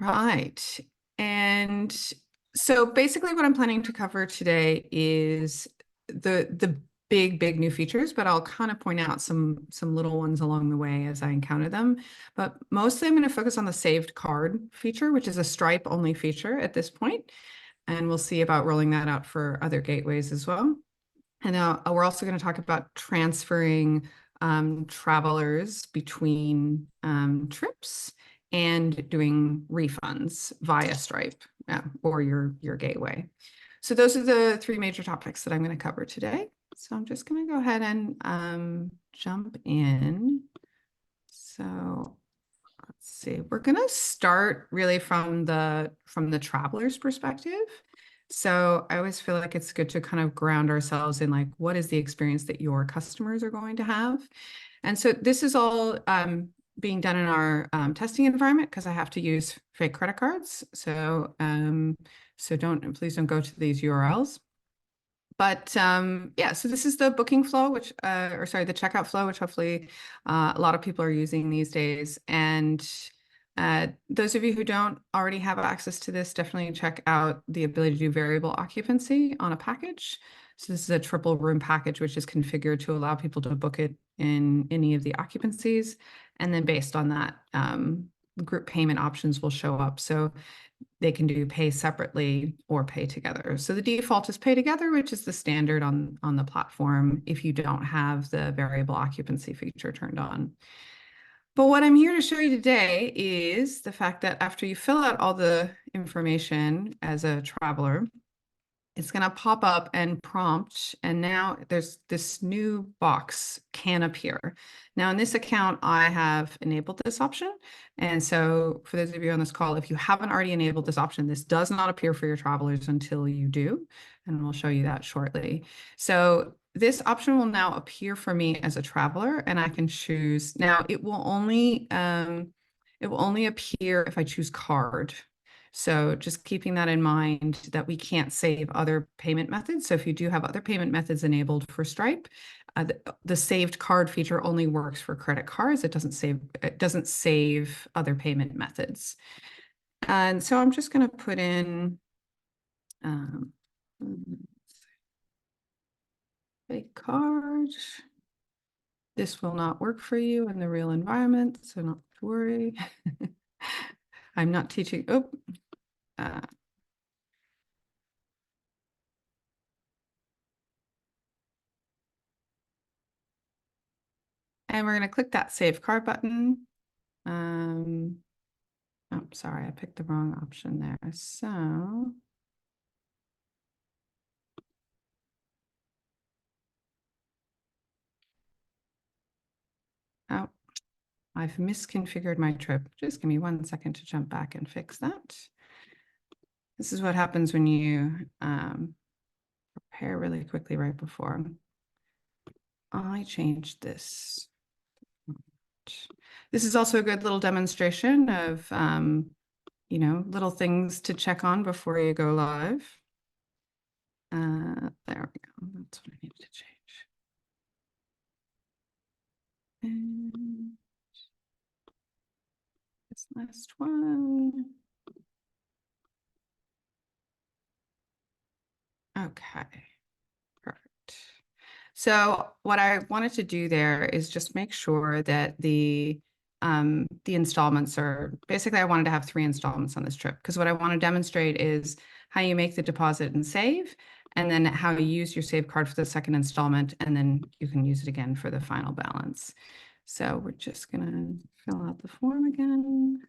right. And so basically what I'm planning to cover today is the big new features, but I'll kind of point out some little ones along the way as I encounter them. But mostly I'm going to focus on the saved card feature, which is a Stripe only feature at this point. And we'll see about rolling that out for other gateways as well. And we're also going to talk about transferring travelers between trips and doing refunds via Stripe or your gateway. So those are the three major topics that I'm going to cover today. So I'm just going to go ahead and jump in. So let's see. We're going to start really from the traveler's perspective. So I always feel like it's good to kind of ground ourselves in like, what is the experience that your customers are going to have? And so this is all being done in our testing environment because I have to use fake credit cards. So please don't go to these URLs. But yeah, so this is the booking flow, the checkout flow, which hopefully a lot of people are using these days. And those of you who don't already have access to this, definitely check out the ability to do variable occupancy on a package. So this is a triple room package, which is configured to allow people to book it in any of the occupancies. And then based on that, group payment options will show up. So they can do pay separately or pay together. So the default is pay together, which is the standard on the platform if you don't have the variable occupancy feature turned on. But what I'm here to show you today is the fact that after you fill out all the information as a traveler, it's going to pop up and prompt, and now there's this new box can appear. Now in this account, I have enabled this option. And so for those of you on this call, if you haven't already enabled this option, this does not appear for your travelers until you do. And we'll show you that shortly. So this option will now appear for me as a traveler, and I can choose. Now it will only appear if I choose card. So just keeping that in mind that we can't save other payment methods. So if you do have other payment methods enabled for Stripe, the saved card feature only works for credit cards. It doesn't save other payment methods. And so I'm just going to put in fake card. This will not work for you in the real environment, so not to worry. I'm not teaching. And we're going to click that save card button. Oh, sorry, I picked the wrong option there. So I've misconfigured my trip. Just give me 1 second to jump back and fix that. This is what happens when you prepare really quickly right before. I changed this. This is also a good little demonstration of, little things to check on before you go live. There we go. That's what I needed to change. And this last one. Okay, perfect. So what I wanted to do there is just make sure that the installments are, basically I wanted to have 3 installments on this trip because what I want to demonstrate is how you make the deposit and save, and then how you use your save card for the second installment, and then you can use it again for the final balance. So we're just gonna fill out the form again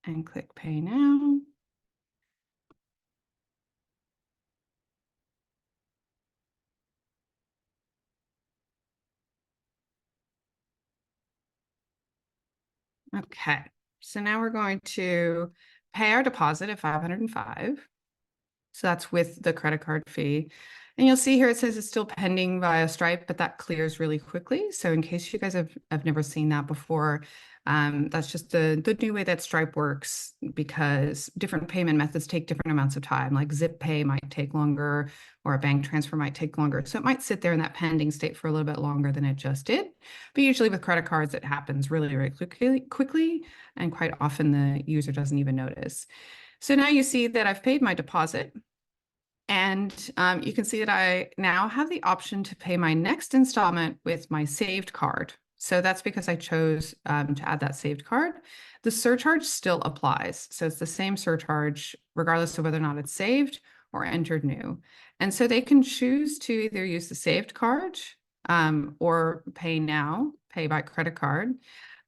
and click pay now. Okay, so now we're going to pay our deposit at $505. So that's with the credit card fee. And you'll see here it says it's still pending via Stripe, but that clears really quickly. So in case you guys have never seen that before, that's just the new way that Stripe works, because different payment methods take different amounts of time. Like Zip Pay might take longer, or a bank transfer might take longer. So it might sit there in that pending state for a little bit longer than it just did. But usually with credit cards, it happens really, really quickly, and quite often the user doesn't even notice. So now you see that I've paid my deposit. And you can see that I now have the option to pay my next installment with my saved card. So that's because I chose to add that saved card. The surcharge still applies. So it's the same surcharge, regardless of whether or not it's saved or entered new. And so they can choose to either use the saved card or pay now, pay by credit card.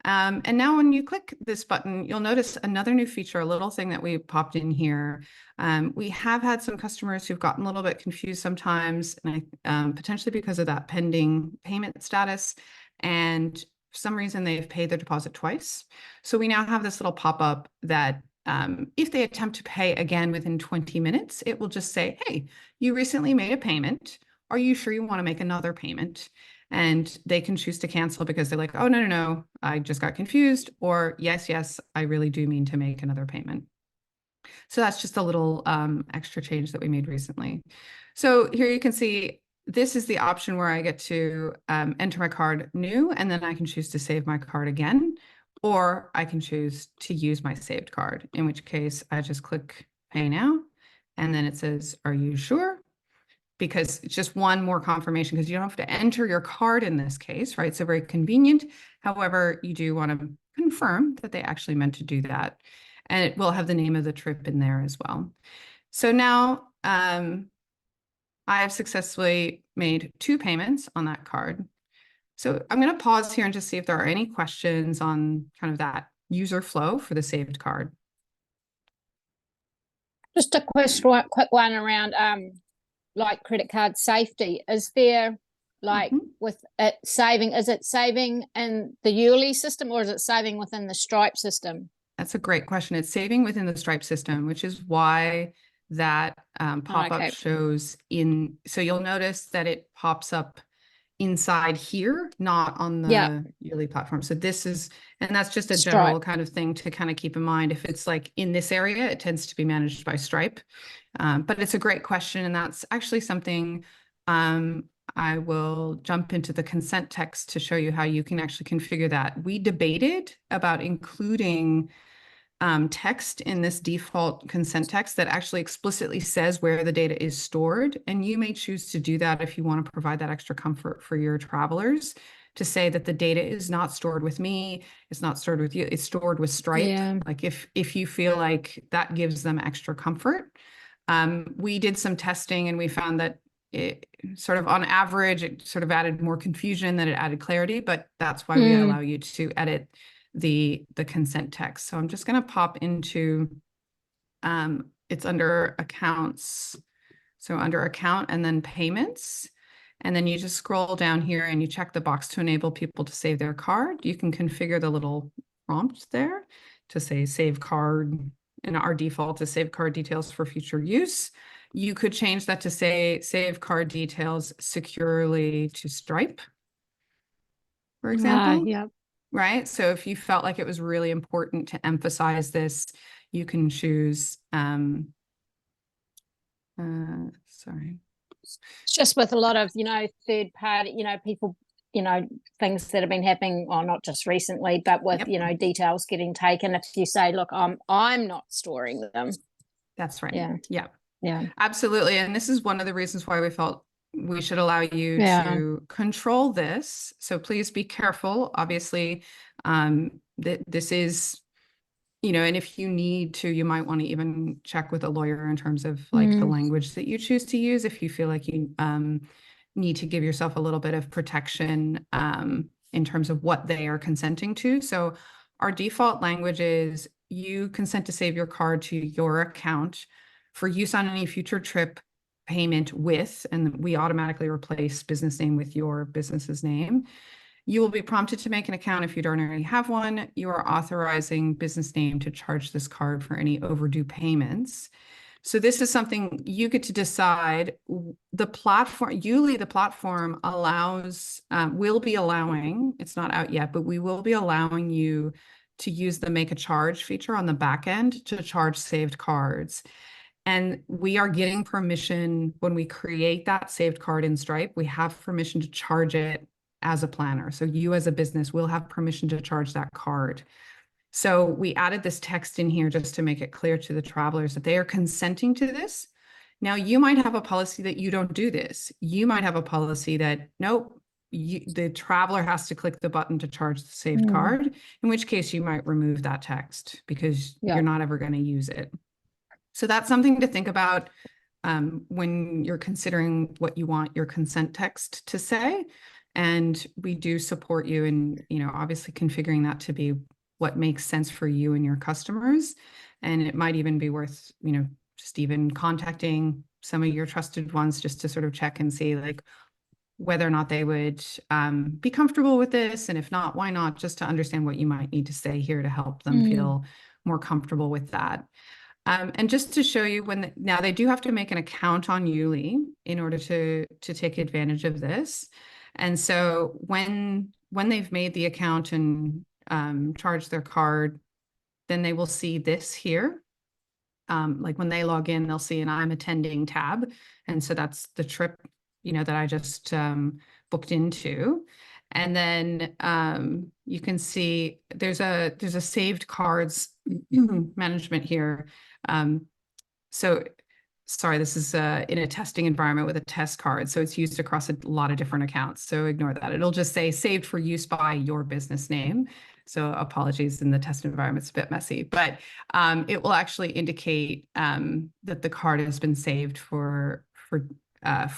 And now when you click this button, you'll notice another new feature, a little thing that we popped in here. We have had some customers who've gotten a little bit confused sometimes, and potentially because of that pending payment status. And for some reason, they've paid their deposit twice. So we now have this little pop-up that if they attempt to pay again within 20 minutes, it will just say, hey, you recently made a payment. Are you sure you want to make another payment? And they can choose to cancel because they're like, oh, no, I just got confused. Or yes, I really do mean to make another payment. So that's just a little extra change that we made recently. So here you can see this is the option where I get to enter my card new, and then I can choose to save my card again, or I can choose to use my saved card, in which case I just click pay now, and then it says, are you sure? Because it's just one more confirmation, because you don't have to enter your card in this case, right? So very convenient. However, you do want to confirm that they actually meant to do that. And it will have the name of the trip in there as well. So now I have successfully made 2 payments on that card. So I'm going to pause here and just see if there are any questions on kind of that user flow for the saved card. Just a quick one around like credit card safety. Is there like with it saving, is it saving in the YouLi system, or is it saving within the Stripe system? That's a great question. It's saving within the Stripe system, which is why that pop-up shows in. So you'll notice that it pops up inside here, not on the YouLi platform. So this is, and that's just a general kind of thing to kind of keep in mind. If it's like in this area, it tends to be managed by Stripe. But it's a great question. And that's actually something I will jump into the consent text to show you how you can actually configure that. We debated about including text in this default consent text that actually explicitly says where the data is stored. And you may choose to do that if you want to provide that extra comfort for your travelers, to say that the data is not stored with me, it's not stored with you, it's stored with Stripe. Yeah. Like if you feel like that gives them extra comfort. We did some testing and we found that it sort of on average, it sort of added more confusion than it added clarity, but that's why we allow you to edit the consent text. So I'm just going to pop into, it's under accounts. So under account and then payments. And then you just scroll down here and you check the box to enable people to save their card. You can configure the little prompt there to say save card, and our default is save card details for future use. You could change that to say save card details securely to Stripe, for example. Yep. Right? So if you felt like it was really important to emphasize this, you can choose, sorry. It's just with a lot of, third party, people, things that have been happening, well, not just recently, but with, details getting taken. If you say, look, I'm not storing them. That's right. Yeah. Absolutely. And this is one of the reasons why we felt we should allow you to control this. So please be careful. Obviously, this is, and if you need to, you might want to even check with a lawyer in terms of like the language that you choose to use, if you feel like you need to give yourself a little bit of protection in terms of what they are consenting to. So our default language is you consent to save your card to your account for use on any future trip payment with, and we automatically replace business name with your business's name. You will be prompted to make an account if you don't already have one. You are authorizing business name to charge this card for any overdue payments. So this is something you get to decide. The platform, YouLi, the platform allows, will be allowing, it's not out yet, but we will be allowing you to use the make a charge feature on the back end to charge saved cards. And we are getting permission when we create that saved card in Stripe, we have permission to charge it as a planner. So you as a business will have permission to charge that card. So we added this text in here just to make it clear to the travelers that they are consenting to this. Now, you might have a policy that you don't do this. You might have a policy that, nope, the traveler has to click the button to charge the saved card, in which case you might remove that text because you're not ever going to use it. So that's something to think about when you're considering what you want your consent text to say. And we do support you in, obviously configuring that to be what makes sense for you and your customers. And it might even be worth, just even contacting some of your trusted ones just to sort of check and see like whether or not they would be comfortable with this. And if not, why not? Just to understand what you might need to say here to help them feel more comfortable with that. And just to show you now they do have to make an account on YouLi in order to take advantage of this. And so when they've made the account and charge their card, then they will see this here. Like when they log in, they'll see an I'm attending tab. And so that's the trip, that I just booked into. And then you can see there's a saved cards management here. So sorry, this is in a testing environment with a test card. So it's used across a lot of different accounts. So ignore that. It'll just say saved for use by your business name. So apologies, in the test environment, it's a bit messy, but it will actually indicate that the card has been saved for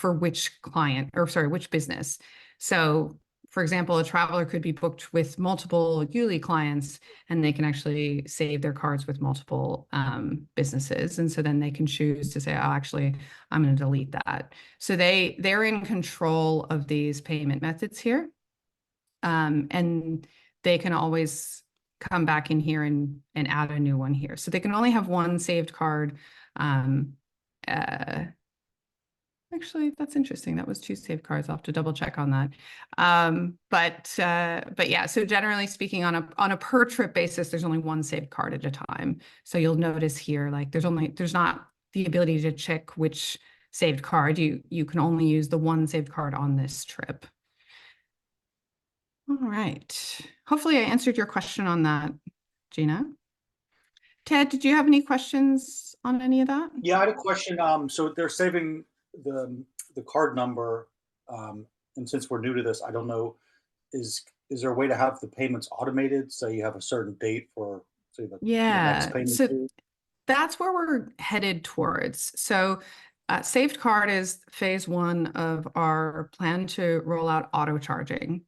which client, or sorry, which business. So for example, a traveler could be booked with multiple YouLi clients, and they can actually save their cards with multiple businesses. And so then they can choose to say, oh, actually, I'm going to delete that. So they're in control of these payment methods here. And they can always come back in here and add a new one here. So they can only have one saved card. Actually, that's interesting. That was 2 saved cards. I'll have to double check on that. But yeah, so generally speaking, on a per trip basis, there's only one saved card at a time. So you'll notice here, like there's not the ability to check which saved card. You can only use the one saved card on this trip. All right. Hopefully I answered your question on that, Gina. Ted, did you have any questions on any of that? Yeah, I had a question. So they're saving the card number, and since we're new to this, I don't know, is there a way to have the payments automated so you have a certain date for, say, the next payment? So that's where we're headed towards. So saved card is phase 1 of our plan to roll out auto charging.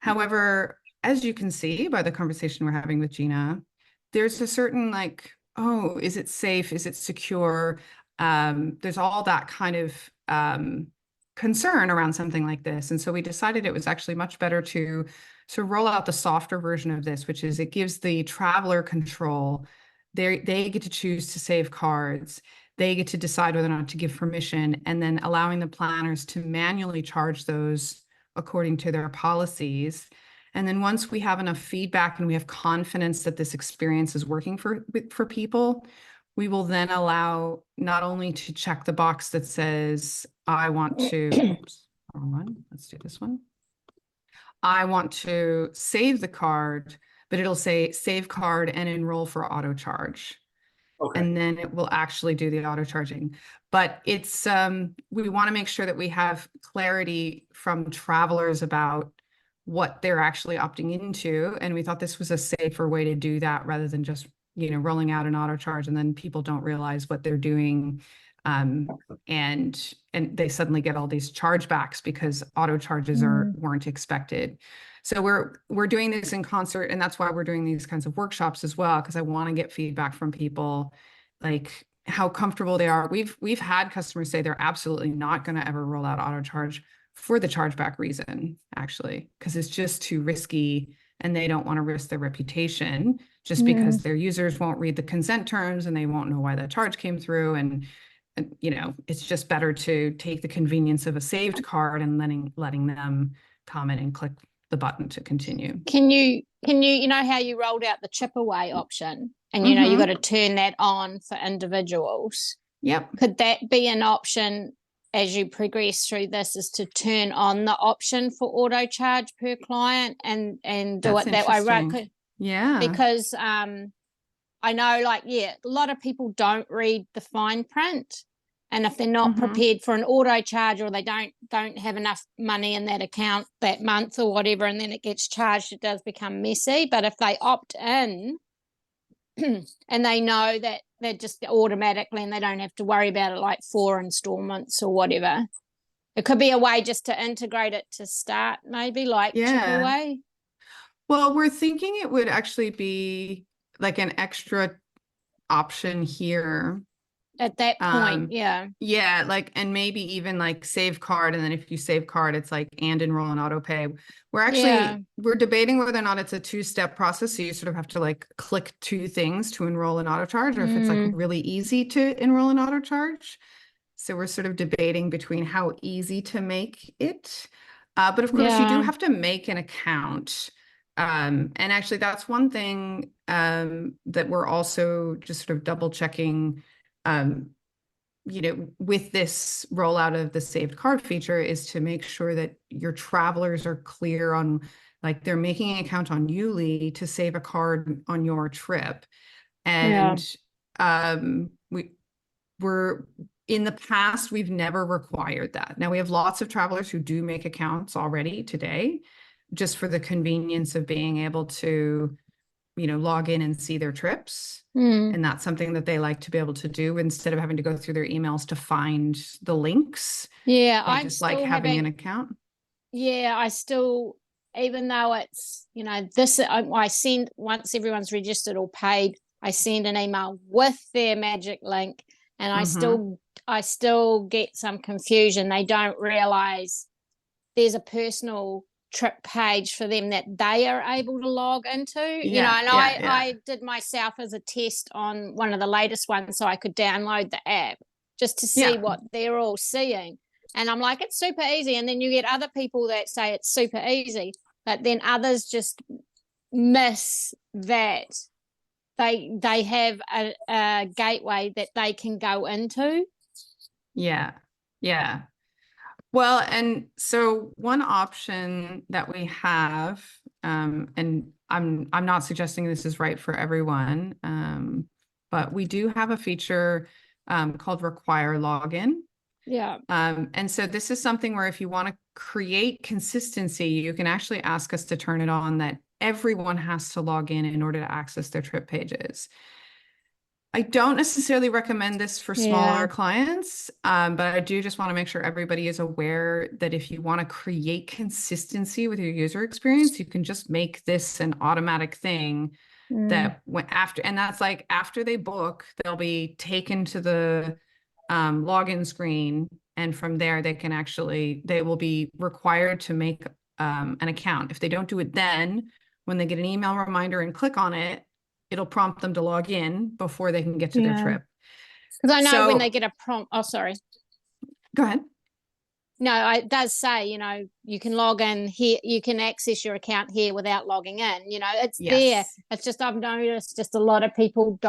However, as you can see by the conversation we're having with Gina, there's a certain like, oh, is it safe? Is it secure? There's all that kind of concern around something like this. And so we decided it was actually much better to roll out the softer version of this, which is it gives the traveler control. They get to choose to save cards. They get to decide whether or not to give permission, and then allowing the planners to manually charge those according to their policies. And then once we have enough feedback and we have confidence that this experience is working for people, we will then allow not only to check the box that says, I want to, oops, wrong one. Let's do this one. I want to save the card, but it'll say save card and enroll for auto charge. Okay. And then it will actually do the auto charging. But it's we want to make sure that we have clarity from travelers about what they're actually opting into. And we thought this was a safer way to do that rather than just, rolling out an auto charge and then people don't realize what they're doing. And they suddenly get all these chargebacks because auto charges weren't expected. So we're doing this in concert, and that's why we're doing these kinds of workshops as well, because I want to get feedback from people, like how comfortable they are. We've had customers say they're absolutely not going to ever roll out auto charge for the chargeback reason, actually, because it's just too risky and they don't want to risk their reputation just because their users won't read the consent terms and they won't know why that charge came through. And you know, it's just better to take the convenience of a saved card and letting them come in and click the button to continue. Can you know how you rolled out the chip away option, and you know you got to turn that on for individuals? Yep. Could that be an option as you progress through this, is to turn on the option for auto charge per client and do it that way, right? Yeah. Because I know, like, a lot of people don't read the fine print, and if they're not prepared for an auto charge, or they don't have enough money in that account that month or whatever, and then it gets charged, it does become messy. But if they opt in and they know that they're just automatically, and they don't have to worry about it like 4 installments or whatever, it could be a way just to integrate it to start, maybe, like chip away. Well, we're thinking it would actually be like an extra option here At that point, yeah, like, and maybe even like save card, and then if you save card, it's like and enroll in auto pay. We're debating whether or not it's a 2-step process, so you sort of have to like click 2 things to enroll in auto charge, or if it's like really easy to enroll in auto charge. So we're sort of debating between how easy to make it, but of course you do have to make an account. And actually that's one thing that we're also just sort of double checking, you know, with this rollout of the saved card feature, is to make sure that your travelers are clear on, like, they're making an account on YouLi to save a card on your trip. And we're in the past, we've never required that. Now we have lots of travelers who do make accounts already today, just for the convenience of being able to, you know, log in and see their trips. And that's something that they like to be able to do instead of having to go through their emails to find the links. I just like having an account. I still, even though it's, you know, this, I send, once everyone's registered or paid, I send an email with their magic link, and I still get some confusion. They don't realize there's a personal trip page for them that they are able to log into, you know, and I did myself as a test on one of the latest ones, so I could download the app just to see what they're all seeing. And I'm like, it's super easy. And then you get other people that say it's super easy, but then others just miss that they have a gateway that they can go into. Yeah. Well, and so one option that we have, and I'm not suggesting this is right for everyone, but we do have a feature called Require Login. And so this is something where if you want to create consistency, you can actually ask us to turn it on, that everyone has to log in order to access their trip pages. I don't necessarily recommend this for smaller clients, but I do just want to make sure everybody is aware that if you want to create consistency with your user experience, you can just make this an automatic thing that when and that's like after they book, they'll be taken to the login screen, and from there they will be required to make an account. If they don't do it then, when they get an email reminder and click on it, it'll prompt them to log in before they can get to their trip. Because I know when they get a prompt, sorry. Go ahead. No, it does say, you know, you can log in here, you can access your account here without logging in. You know, it's there. It's just, I've noticed just a lot of people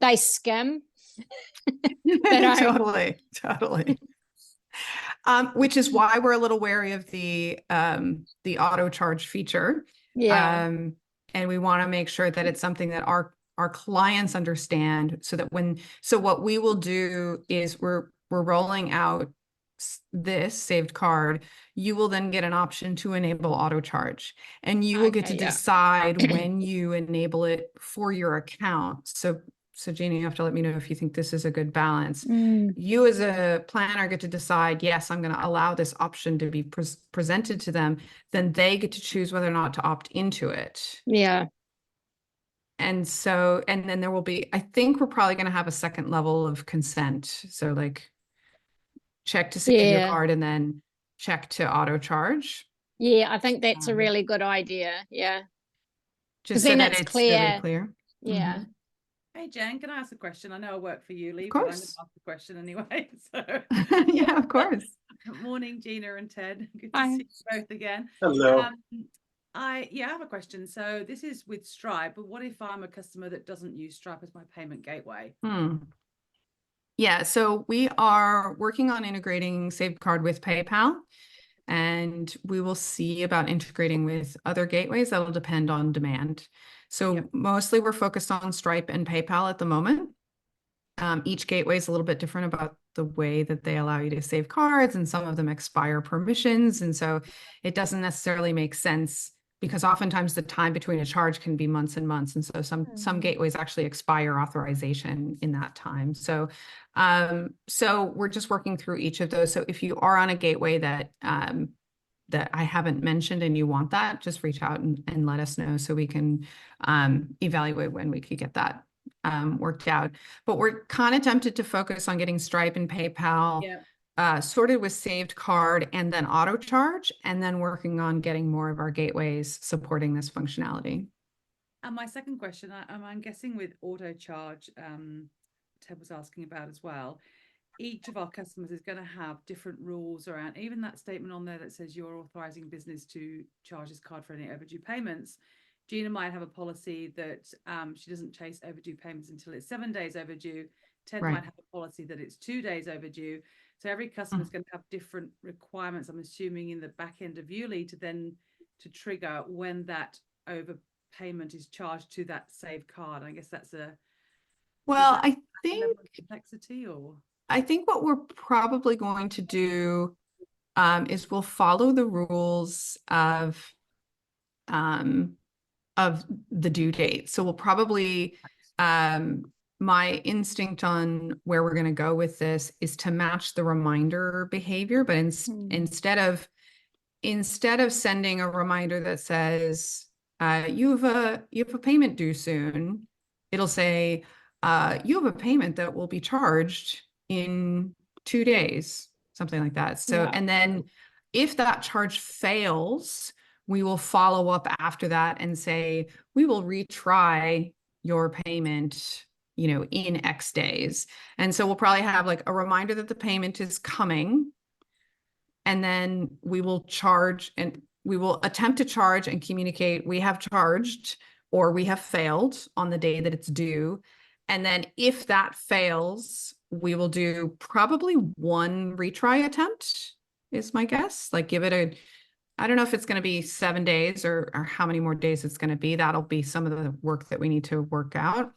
they skim. Totally. Which is why we're a little wary of the auto charge feature. And we want to make sure that it's something that our clients understand, so that what we will do is we're rolling out this saved card. You will then get an option to enable auto charge, and you will get to decide when you enable it for your account. So Jeannie, you have to let me know if you think this is a good balance. You as a planner get to decide, yes, I'm going to allow this option to be presented to them. Then they get to choose whether or not to opt into it. And so, and then there will be, I think we're probably going to have a second level of consent. So like check to save your card and then check to auto charge. I think that's a really good idea. just then so that it's it's really clear. clear. Yeah. Hey Jen, can I ask a question? I know I work for YouLi, Of but I'm going to course. ask a question anyway. So Yeah, of course. morning, Gina and Ted. Good Hi. to see you both again. Hello. I have a question. So this is with Stripe, but what if I'm a customer that doesn't use Stripe as my payment gateway? Yeah, so we are working on integrating Safecard with PayPal, and we will see about integrating with other gateways. That will depend on demand. So mostly we're focused on Stripe and PayPal at the moment. Each gateway is a little bit different about the way that they allow you to save cards, and some of them expire permissions. And so it doesn't necessarily make sense, because oftentimes the time between a charge can be months and months. And so some gateways actually expire authorization in that time. So so we're just working through each of those. So if you are on a gateway that that I haven't mentioned and you want that, just reach out and let us know so we can evaluate when we could get that worked out. But we're kind of tempted to focus on getting Stripe and PayPal sorted with saved card and then auto charge, and then working on getting more of our gateways supporting this functionality. And my second question, I'm guessing with auto charge, Ted was asking about as well, each of our customers is going to have different rules around even that statement on there that says you're authorizing business to charge this card for any overdue payments. Gina might have a policy that she doesn't chase overdue payments until it's 7 days overdue. Ted might have a policy that it's 2 days overdue. So every customer is going to have different requirements, I'm assuming, in the back end of YouLi to trigger when that overpayment is charged to that saved card. I guess that's a I think complexity, or I think what we're probably going to do is we'll follow the rules of the due date. So we'll probably my instinct on where we're going to go with this is to match the reminder behavior, but instead of sending a reminder that says you have a payment due soon, it'll say you have a payment that will be charged in 2 days, something like that. So and then if that charge fails, we will follow up after that and say we will retry your payment, you know, in X days. And so we'll probably have like a reminder that the payment is coming, and then we will charge, and we will attempt to charge and communicate we have charged or we have failed on the day that it's due. And then if that fails, we will do probably one retry attempt, is my guess. Like give it I don't know if it's going to be 7 days or how many more days it's going to be. That'll be some of the work that we need to work out.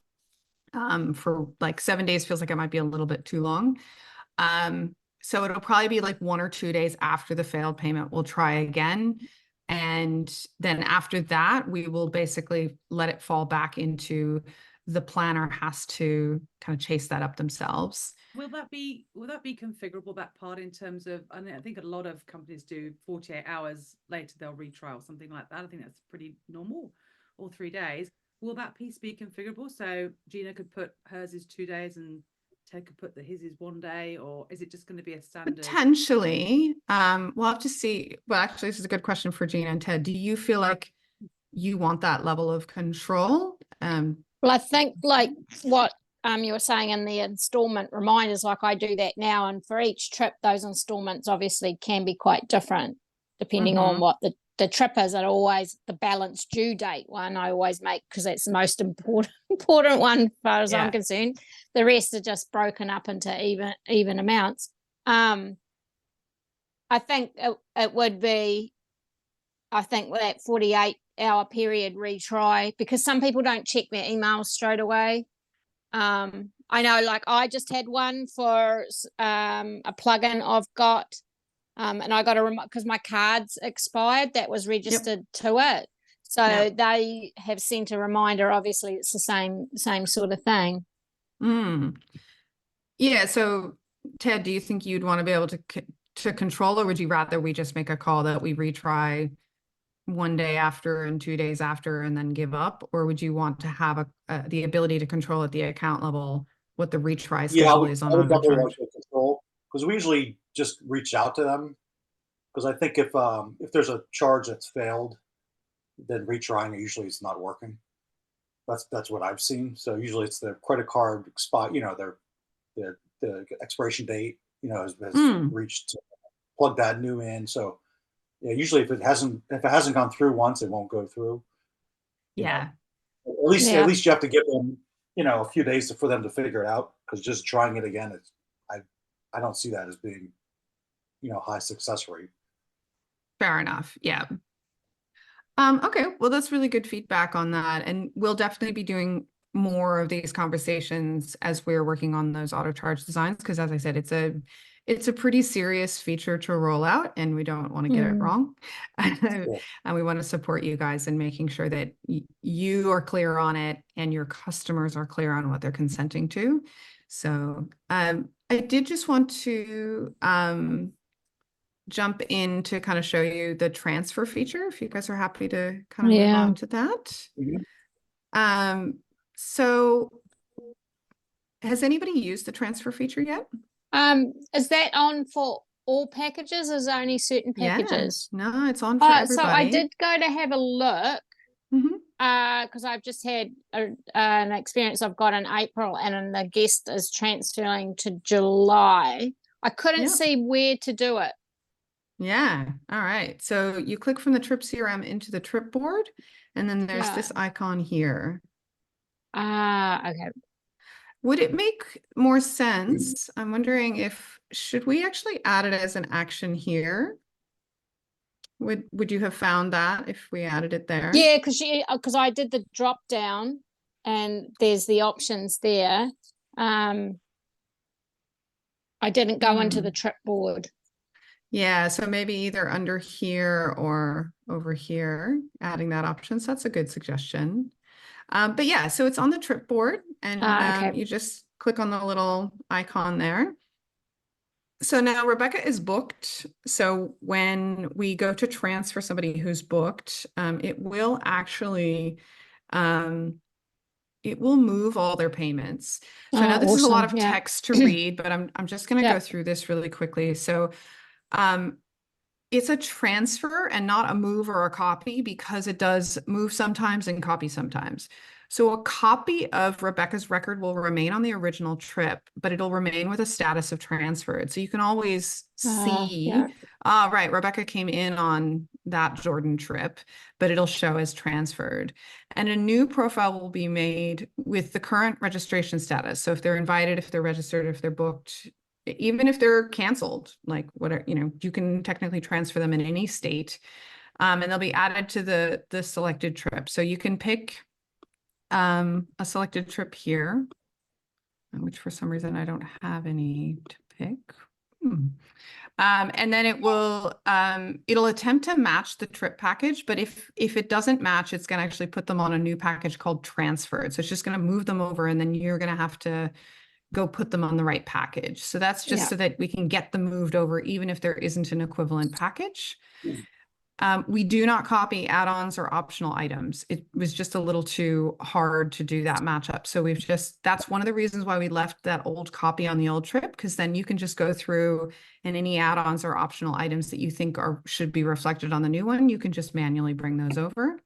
For like 7 days feels like it might be a little bit too long. So it'll probably be like 1 or 2 days after the failed payment, we'll try again. And then after that, we will basically let it fall back into the planner has to kind of chase that up themselves. Will that be configurable, that part, in terms of, I think a lot of companies do 48 hours later, they'll retry or something like that. I think that's pretty normal, or 3 days. Will that piece be configurable? So Gina could put hers is 2 days and Ted could put his is 1 day, or is it just going to be a standard? Potentially. We'll have to see. Well, actually, this is a good question for Gina and Ted. Do you feel like you want that level of control? Well, I think like what you were saying in the installment reminders, like I do that now, and for each trip, those installments obviously can be quite different depending on what the trip is. And always the balance due date one I always make, because it's the most important one as far as I'm concerned. The rest are just broken up into even amounts. I think it would be, I think that 48-hour period retry, because some people don't check their emails straight away. I know, like I just had one for a plugin I've got, and I got a because my cards expired that was registered to it. So they have sent a reminder. Obviously, it's the same sort of thing. Yeah. So, Ted, do you think you'd want to be able to control, or would you rather we just make a call that we retry 1 day after and 2 days after and then give up? Or would you want to have the ability to control at the account level what the retry schedule is on auto charge? Control, because we usually just reach out to them, because I think if there's a charge that's failed, then retrying it, usually it's not working. That's what I've seen. So usually it's the credit card spot, the expiration date, has reached, plug that new in. So yeah, usually if it hasn't gone through once, it won't go through. you know. Yeah. At least you have to give them, a few days for them to figure it out, because just trying it again, I don't see that as being, high success rate. Fair enough. Yeah. Okay, well, that's really good feedback on that. And we'll definitely be doing more of these conversations as we're working on those auto charge designs, because as I said, it's a pretty serious feature to roll out, and we don't want to get it wrong. And we want to support you guys in making sure that you are clear on it and your customers are clear on what they're consenting to. So I did just want to jump in to kind of show you the transfer feature, if you guys are happy to kind of move on to that. So has anybody used the transfer feature yet? Is that on for all packages, or is there only certain packages? Yeah, no, it's on for everybody. So I did go to have a look, because I've just had an experience I've got in April, and the guest is transferring to July. I couldn't see where to do it. Yeah. All right. So you click from the trip CRM into the trip board, and then there's this icon here. Okay. Would it make more sense? I'm wondering should we actually add it as an action here? Would you have found that if we added it there? Yeah, because I did the drop down and there's the options there. I didn't go into the trip board. Yeah, so maybe either under here or over here, adding that option. So that's a good suggestion. But yeah, so it's on the trip board, and you just click on the little icon there. So now Rebecca is booked. So when we go to transfer somebody who's booked, it will actually, it will move all their payments. So I know this is a lot of text to read, but I'm just going to go through this really quickly. So it's a transfer and not a move or a copy, because it does move sometimes and copy sometimes. So a copy of Rebecca's record will remain on the original trip, but it'll remain with a status of transferred. So you can always see, right, Rebecca came in on that Jordan trip, but it'll show as transferred. And a new profile will be made with the current registration status. So if they're invited, if they're registered, if they're booked, even if they're canceled, like whatever, you can technically transfer them in any state, and they'll be added to the selected trip. So you can pick a selected trip here, which for some reason I don't have any to pick. And then it will, it'll attempt to match the trip package, but if it doesn't match, it's going to actually put them on a new package called transferred. So it's just going to move them over, and then you're going to have to go put them on the right package. So that's just so that we can get them moved over, even if there isn't an equivalent package. We do not copy add-ons or optional items. It was just a little too hard to do that matchup. So that's one of the reasons why we left that old copy on the old trip, because then you can just go through, and any add-ons or optional items that you think should be reflected on the new one, you can just manually bring those over.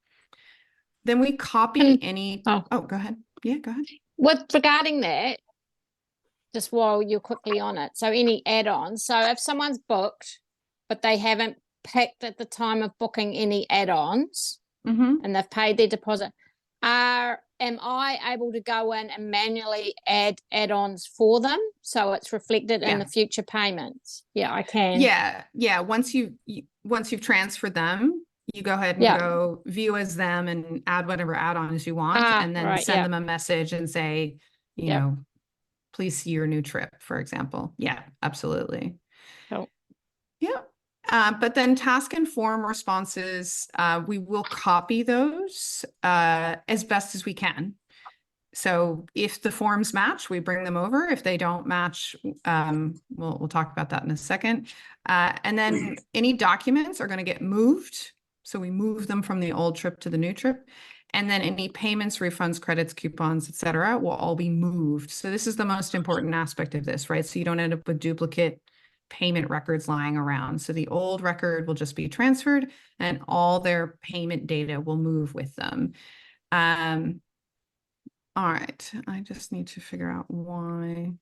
Then we copy go ahead. Yeah, go ahead. Regarding that, just while you're quickly on it. So any add-ons. So if someone's booked, but they haven't picked at the time of booking any add-ons, and they've paid their deposit, am I able to go in and manually add add-ons for them so it's reflected in the future payments? Yeah, I can. Yeah. Once you've transferred them, you go ahead and go view as them and add whatever add-ons you want, and then send them a message and say, please see your new trip, for example. Yeah, absolutely. Cool. Yeah. But then task and form responses, we will copy those as best as we can. So if the forms match, we bring them over. If they don't match, we'll talk about that in a second. And then any documents are going to get moved. So we move them from the old trip to the new trip. And then any payments, refunds, credits, coupons, etc., will all be moved. So this is the most important aspect of this, right? So you don't end up with duplicate payment records lying around. So the old record will just be transferred and all their payment data will move with them. All right, I just need to figure out why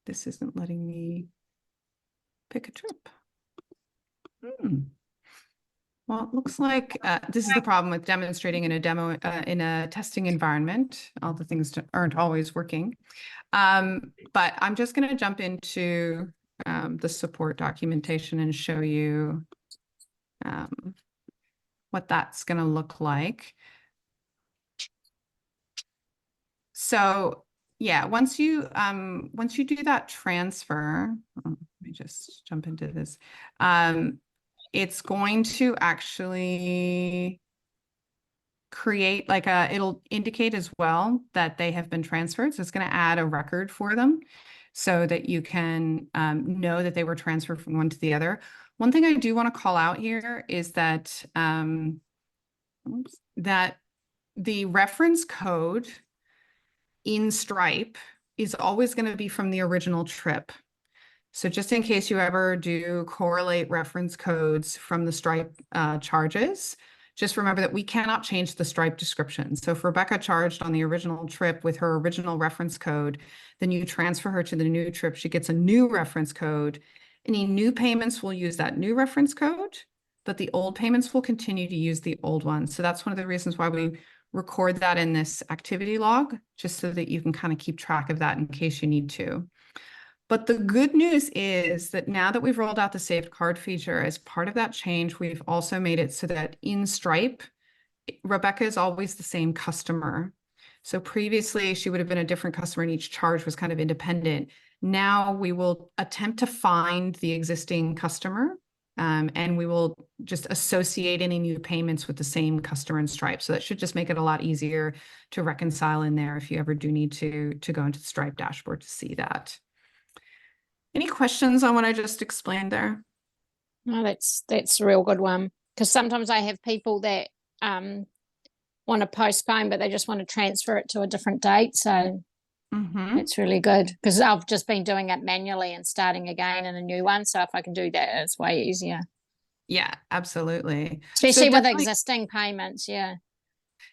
this isn't letting me pick a trip. Well, it looks like this is the problem with demonstrating in a demo in a testing environment. All the things aren't always working. But I'm just going to jump into the support documentation and show you what that's going to look like. So yeah, once you do that transfer, let me just jump into this. It's going to actually create like it'll indicate as well that they have been transferred. So it's going to add a record for them so that you can know that they were transferred from one to the other. One thing I do want to call out here is that that the reference code in Stripe is always going to be from the original trip. So just in case you ever do correlate reference codes from the Stripe charges, just remember that we cannot change the Stripe description. So if Rebecca charged on the original trip with her original reference code, then you transfer her to the new trip, she gets a new reference code. Any new payments will use that new reference code, but the old payments will continue to use the old one. So that's one of the reasons why we record that in this activity log, just so that you can kind of keep track of that in case you need to. But the good news is that now that we've rolled out the saved card feature, as part of that change, we've also made it so that in Stripe, Rebecca is always the same customer. So previously she would have been a different customer and each charge was kind of independent. Now we will attempt to find the existing customer and we will just associate any new payments with the same customer in Stripe. So that should just make it a lot easier to reconcile in there if you ever do need to go into the Stripe dashboard to see that. Any questions on what I just explained there? No, that's a real good one. Because sometimes I have people that want to postpone, but they just want to transfer it to a different date. So it's really good because I've just been doing it manually and starting again in a new one. So if I can do that, it's way easier. Yeah, absolutely. Especially with existing payments. Yeah.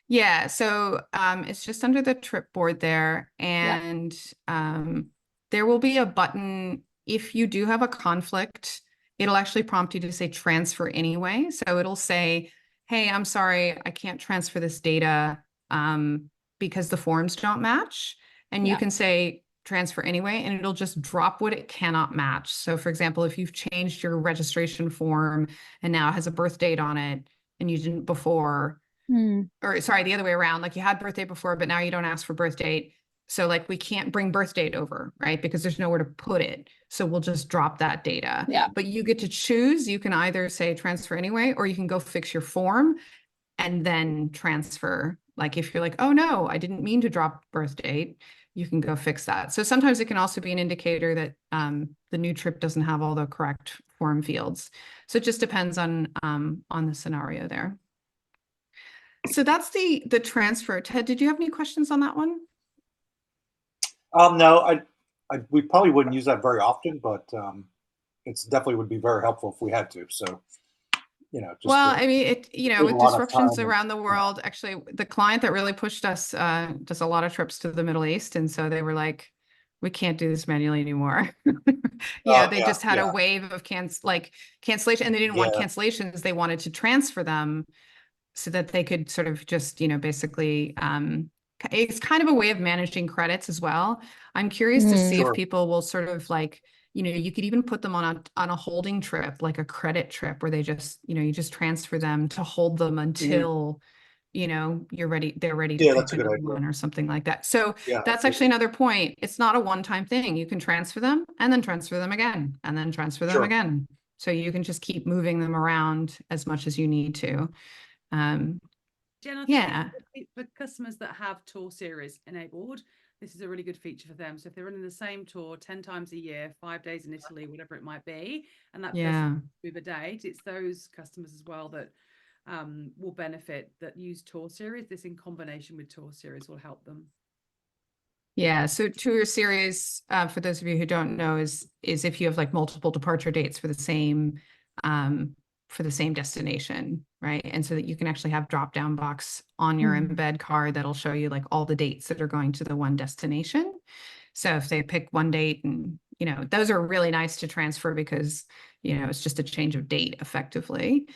Yeah. So it's just under the trip board there. And there will be a button. If you do have a conflict, it'll actually prompt you to say transfer anyway. So it'll say, hey, I'm sorry, I can't transfer this data because the forms don't match. And you can say transfer anyway, and it'll just drop what it cannot match. So for example, if you've changed your registration form and now it has a birth date on it and you didn't before, or sorry, the other way around, like you had birth date before, but now you don't ask for birth date. So like we can't bring birth date over, right? Because there's nowhere to put it. So we'll just drop that data. But you get to choose. You can either say transfer anyway, or you can go fix your form and then transfer. Like if you're like, oh no, I didn't mean to drop birth date, you can go fix that. So sometimes it can also be an indicator that the new trip doesn't have all the correct form fields. So it just depends on the scenario there. So that's the transfer. Ted, did you have any questions on that one? No, we probably wouldn't use that very often, but it's definitely would be very helpful if we had to. So, you know, just I mean, with disruptions around the world, actually, the client that really pushed us does a lot of trips to the Middle East, and so they were like, "We can't do this manually anymore." They just had a wave of cancellation, and they didn't want cancellations; they wanted to transfer them so that they could sort of just, basically. It's kind of a way of managing credits as well. I'm curious to see if people will sort of like, you could even put them on a holding trip, like a credit trip where they just, you just transfer them to hold them until, they're ready to pick another one or something like that. So that's actually another point. It's not a one-time thing. You can transfer them and then transfer them again and then transfer them again. So you can just keep moving them around as much as you need to. Jen, for customers that have tour series enabled, this is a really good feature for them. So if they're running the same tour 10 times a year, 5 days in Italy, whatever it might be, and that person move a date, it's those customers as well that will benefit that use tour series. This in combination with tour series will help them. Yeah, so tour series, for those of you who don't know, is if you have like multiple departure dates for the same destination, right? And so that you can actually have drop down box on your embed card that'll show you like all the dates that are going to the one destination. So if they pick one date, and those are really nice to transfer because it's just a change of date effectively.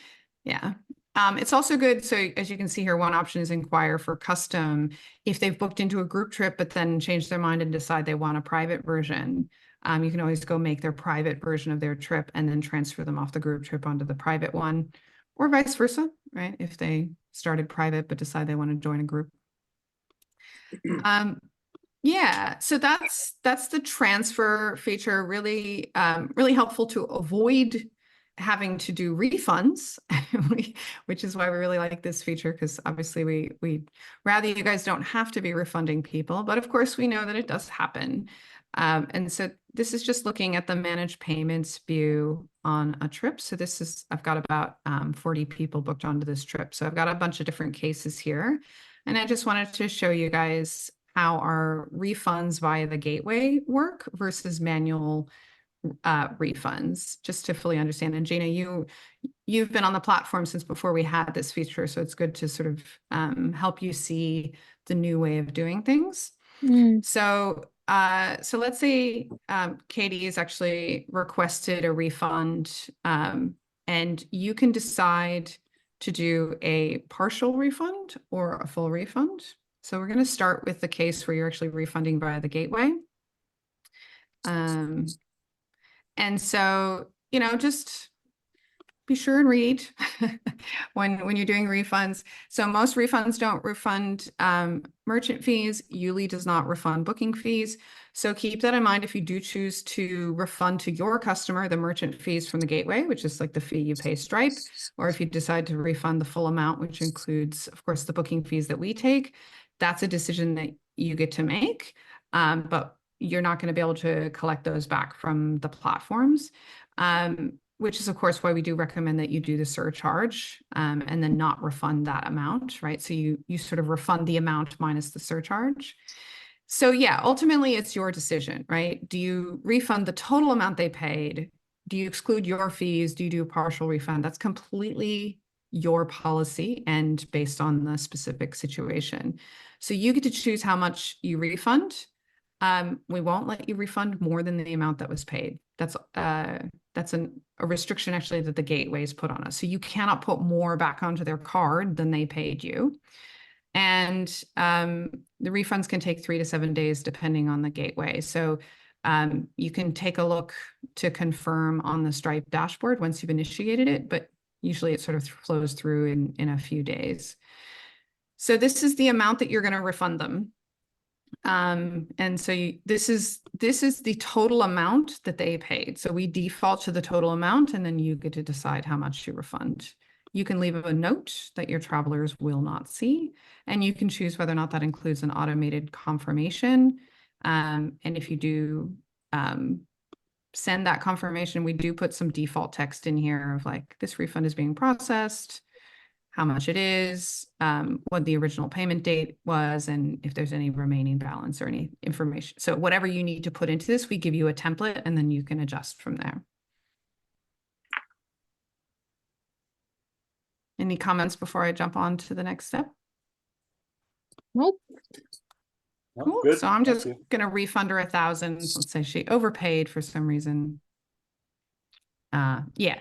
Yeah. It's also good. So as you can see here, one option is inquire for custom. If they've booked into a group trip, but then change their mind and decide they want a private version, you can always go make their private version of their trip and then transfer them off the group trip onto the private one, or vice versa, right? If they started private, but decide they want to join a group. Yeah, so that's the transfer feature. Really, really helpful to avoid having to do refunds, which is why we really like this feature, because obviously we rather you guys don't have to be refunding people, but of course we know that it does happen. And so this is just looking at the managed payments view on a trip. So I've got about 40 people booked onto this trip. So I've got a bunch of different cases here. And I just wanted to show you guys how our refunds via the gateway work versus manual refunds, just to fully understand. And Gina, you've been on the platform since before we had this feature, so it's good to sort of help you see the new way of doing things. So let's say Katie has actually requested a refund, and you can decide to do a partial refund or a full refund. So we're going to start with the case where you're actually refunding via the gateway. And so, just be sure and read when you're doing refunds. So most refunds don't refund merchant fees. YouLi does not refund booking fees. So keep that in mind if you do choose to refund to your customer the merchant fees from the gateway, which is like the fee you pay Stripe, or if you decide to refund the full amount, which includes, of course, the booking fees that we take, that's a decision that you get to make. But you're not going to be able to collect those back from the platforms, which is, of course, why we do recommend that you do the surcharge and then not refund that amount, right? So you sort of refund the amount minus the surcharge. So yeah, ultimately, it's your decision, right? Do you refund the total amount they paid? Do you exclude your fees? Do you do a partial refund? That's completely your policy and based on the specific situation. So you get to choose how much you refund. We won't let you refund more than the amount that was paid. That's a restriction actually that the gateways put on us. So you cannot put more back onto their card than they paid you. And the refunds can take 3 to 7 days depending on the gateway. So you can take a look to confirm on the Stripe dashboard once you've initiated it, but usually it sort of flows through in a few days. So this is the amount that you're going to refund them. And so this is the total amount that they paid. So we default to the total amount, and then you get to decide how much you refund. You can leave a note that your travelers will not see, and you can choose whether or not that includes an automated confirmation. And if you do send that confirmation, we do put some default text in here of like, this refund is being processed, how much it is, what the original payment date was, and if there's any remaining balance or any information. So whatever you need to put into this, we give you a template and then you can adjust from there. Any comments before I jump on to the next step? Nope. No, Cool. good. So I'm just Thank you. going to refund her 1,000. Let's say she overpaid for some reason. Yeah.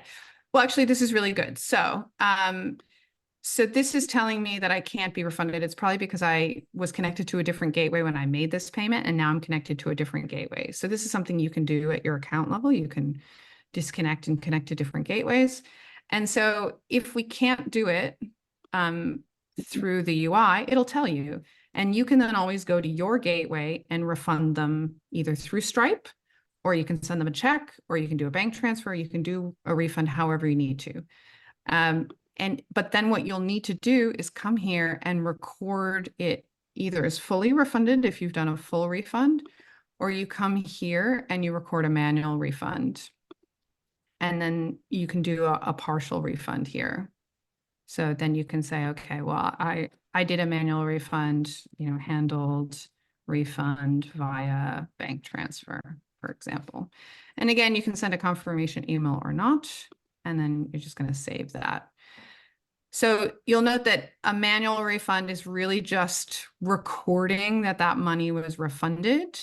Well, actually, this is really good. So, so this is telling me that I can't be refunded. It's probably because I was connected to a different gateway when I made this payment, and now I'm connected to a different gateway. So this is something you can do at your account level. You can disconnect and connect to different gateways. And so if we can't do it through the UI, it'll tell you. And you can then always go to your gateway and refund them either through Stripe, or you can send them a check, or you can do a bank transfer. You can do a refund however you need to. But then what you'll need to do is come here and record it either as fully refunded if you've done a full refund, or you come here and you record a manual refund. And then you can do a partial refund here. So then you can say, okay, well, I did a manual refund, handled refund via bank transfer, for example. And again, you can send a confirmation email or not, and then you're just going to save that. So you'll note that a manual refund is really just recording that that money was refunded,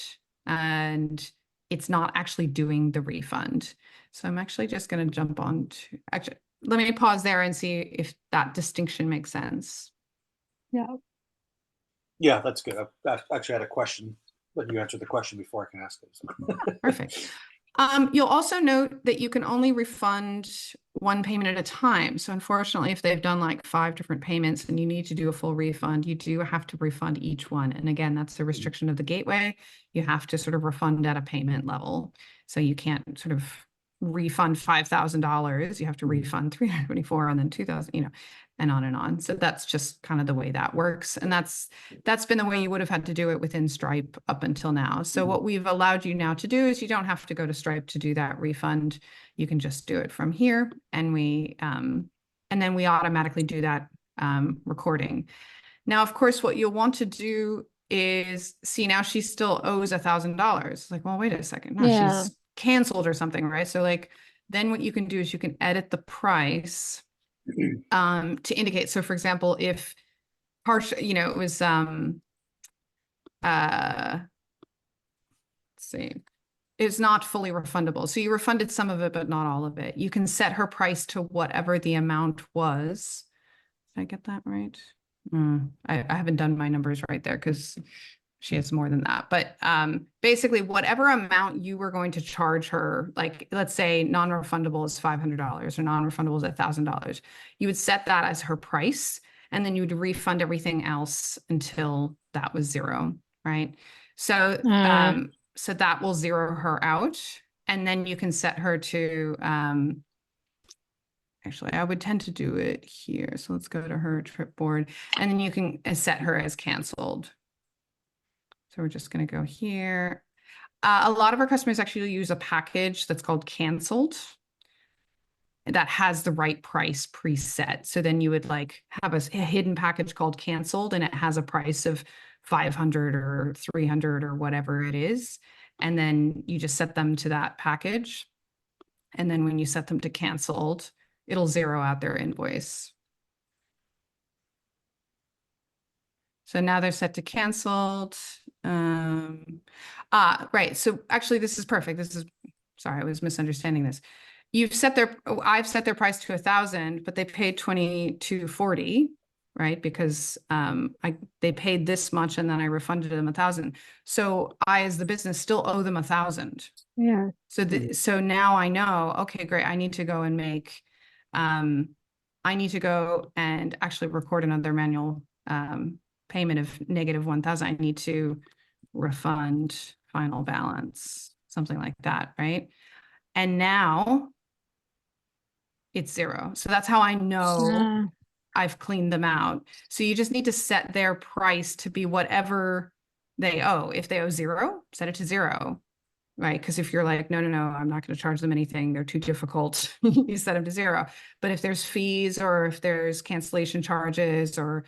and it's not actually doing the refund. So I'm actually just going to jump on to, actually, let me pause there and see if that distinction makes sense. Yeah. Yeah, that's good. I actually had a question, but you answered the question before I can ask it. So. Perfect. You'll also note that you can only refund one payment at a time. So unfortunately, if they've done like 5 different payments and you need to do a full refund, you do have to refund each one. And again, that's the restriction of the gateway. You have to sort of refund at a payment level. So you can't sort of refund $5,000. You have to refund 324 and then 2,000, you know, and on and on. So that's just kind of the way that works. And that's been the way you would have had to do it within Stripe up until now. So what we've allowed you now to do is you don't have to go to Stripe to do that refund. You can just do it from here, and then we automatically do that recording. Now, of course, what you'll want to do is see, now she still owes $1,000. Like, well, wait a second. No, Yeah. she's canceled or something, right? So like, then what you can do is you can edit the price to indicate. So for example, if partial, you know, it was let's see, it's not fully refundable. So you refunded some of it, but not all of it. You can set her price to whatever the amount was. Did I get that right? I haven't done my numbers right there because she has more than that. But basically, whatever amount you were going to charge her, like let's say non-refundable is $500 or non-refundable is $1,000, you would set that as her price, and then you would refund everything else until that was zero, right? So so that will zero her out, and then you can set her to actually, I would tend to do it here. So let's go to her trip board, and then you can set her as canceled. So we're just going to go here. A lot of our customers actually use a package that's called canceled that has the right price preset. So then you would like have a hidden package called canceled, and it has a price of 500 or 300 or whatever it is. And then you just set them to that package. And then when you set them to canceled, it'll zero out their invoice. So now they're set to canceled. Right. So actually, this is perfect. This is, sorry, I was misunderstanding this. I've set their price to 1,000, but they paid 2,240, right? Because they paid this much and then I refunded them 1,000. So I, as the business, still owe them 1,000. Yeah. So now I know, okay, great. I need to go and make, I need to go and actually record another manual payment of -1,000. I need to refund final balance, something like that, right? And now it's zero. So that's how I know I've cleaned them out. So you just need to set their price to be whatever they owe. If they owe zero, set it to zero, right? Because if you're like, no, I'm not going to charge them anything, they're too difficult, you set them to zero. But if there's fees or if there's cancellation charges or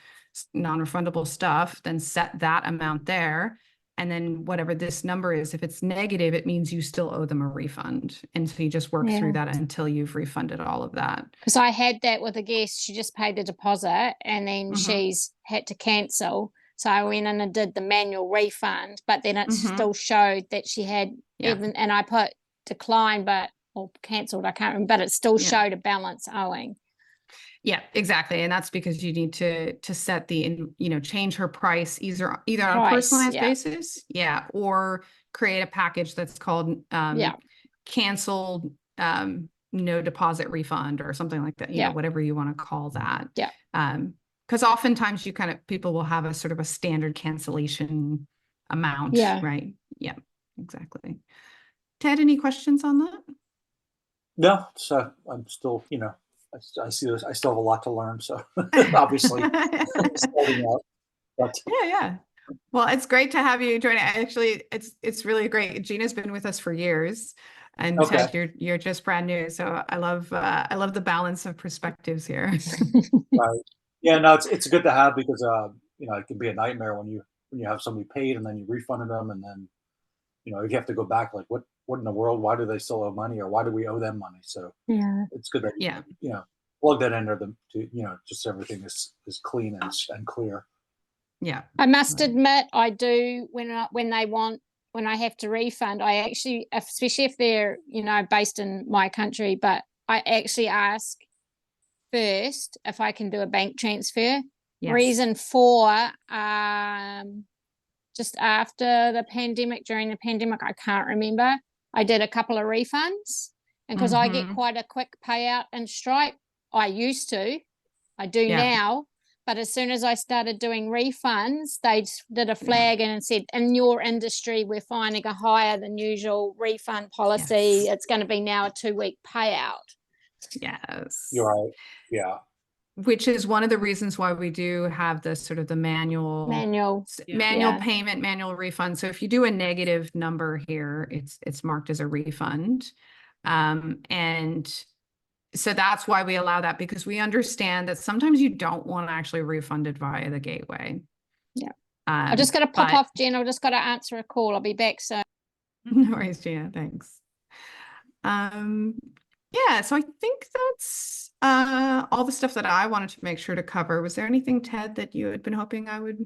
non-refundable stuff, then set that amount there. And then whatever this number is, if it's negative, it means you still owe them a refund. And so you just work through that until you've refunded all of that. Because I had that with a guest. She just paid the deposit and then she's had to cancel. So I went in and did the manual refund, but then it still showed that she had even, and I put decline, or cancelled, I can't remember, but it still showed a balance owing. Yeah, exactly. And that's because you need to set the, change her price either on a personalized basis, or create a package that's called canceled no deposit refund or something like that, whatever you want to call that. Because oftentimes people will have a sort of a standard cancellation amount, right? Yeah, exactly. Ted, any questions on that? No, so I'm still, I see this. I still have a lot to learn. So obviously, starting out. But yeah. Well, it's great to have you join. Actually, it's really great. Gina's been with us for years, and Ted, you're just brand new. So I love the balance of perspectives here. Right. Yeah. No, it's good to have because it can be a nightmare when you when you have somebody paid and then you refunded them, and then, you know, if you have to go back, like what in the world? Why do they still owe money, or why do we owe them money? So Yeah. it's good that Yeah. you know, plug that into them to, you know, just everything is clean and clear. Yeah. I must Right. admit, I do when I have to refund, I actually, especially if they're, you know, based in my country, but I actually ask first if I can do a bank transfer. Yes. Reason for just after the pandemic, during the pandemic, I can't remember. I did a couple of refunds, and because I get quite a quick payout in Stripe, I used to, I do Yeah. now. But as soon as I started doing refunds, they did a flag and said, in your industry, we're finding a higher than usual refund policy. Yes. It's going to be now a 2-week payout. Yes. You're right. Yeah. Which is one of the reasons why we do have the sort of the manual Yeah. payment, manual refund. So if you do a negative number here, it's marked as a refund. And so that's why we allow that, because we understand that sometimes you don't want to actually refund it via the gateway. Yeah. I just got to pop but- off, Jen. I've just got to answer a call. I'll be back soon. No worries, Gina. Thanks. Yeah, so I think that's all the stuff that I wanted to make sure to cover. Was there anything, Ted, that you had been hoping I would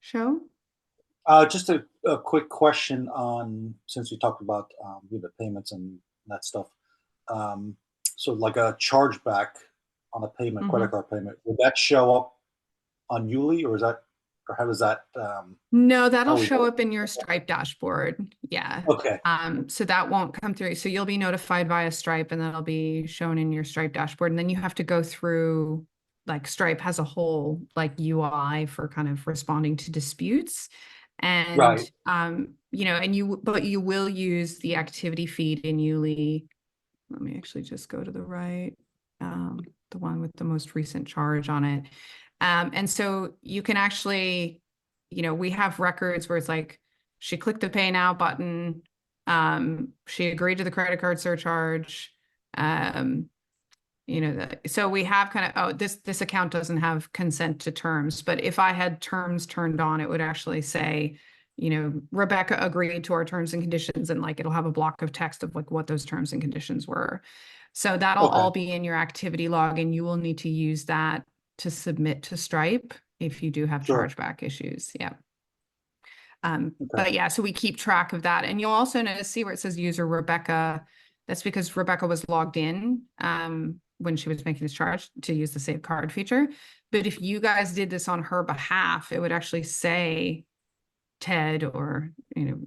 show? Just a quick question on, since we talked about the payments and that stuff. So like a chargeback on a payment, credit card payment, would that show up on YouLi, or is that, or how does that? No, that'll show up in your Stripe dashboard. Yeah. Okay. So that won't come through. So you'll be notified via Stripe, and that'll be shown in your Stripe dashboard. And then you have to go through, like, Stripe has a whole like UI for kind of responding to disputes. And Right. you know, but you will use the activity feed in YouLi. Let me actually just go to the right, the one with the most recent charge on it. And so you can actually, you know, we have records where it's like, she clicked the pay now button. She agreed to the credit card surcharge. You know, so we have kind of, oh, this account doesn't have consent to terms, but if I had terms turned on, it would actually say, you know, Rebecca agreed to our terms and conditions, and like it'll have a block of text of like what those terms and conditions were. So that'll all be in your activity log, and you will need to use that to submit to Stripe if you do have chargeback issues. Yeah. But yeah, so we keep track of that. And you'll also notice, see where it says user Rebecca. That's because Rebecca was logged in when she was making this charge to use the save card feature. But if you guys did this on her behalf, it would actually say Ted, or, you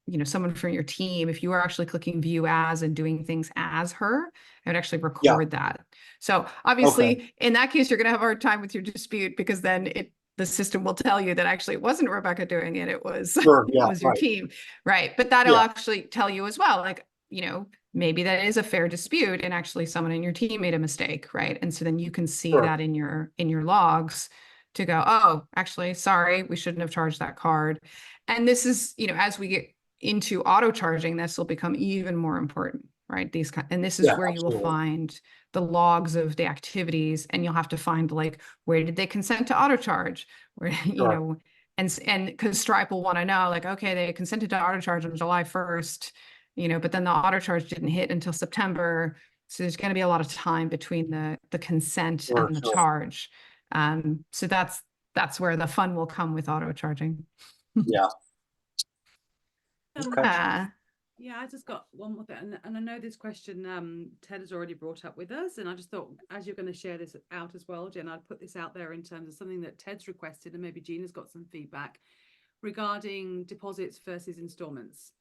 know, someone from your team, if you were actually clicking view as and doing things as her, it would actually record that. So obviously in that case, you're going to have a hard time with your dispute, because then the system will tell you that actually it wasn't Rebecca doing it. It was, it was your team. Right. But that'll actually tell you as well, like, you know, maybe that is a fair dispute and actually someone in your team made a mistake. Right. And so then you can see that in your logs to go, oh, actually, sorry, we shouldn't have charged that card. And this is, you know, as we get into auto charging, this will become even more important, right? And this is where you will find the logs of the activities, and you'll have to find, like, where did they consent to auto charge? Where, you know, and because Stripe will want to know, like, okay, they consented to auto charge on July 1st, you know, but then the auto charge didn't hit until September. So there's going to be a lot of time between the consent and the charge. So that's where the fun will come with auto charging. Yeah. Yeah, I just got one more thing, and I know this question Ted has already brought up with us, and I just thought, as you're going to share this out as well, Jen, I'd put this out there in terms of something that Ted's requested, and maybe Gina's got some feedback regarding deposits versus installments.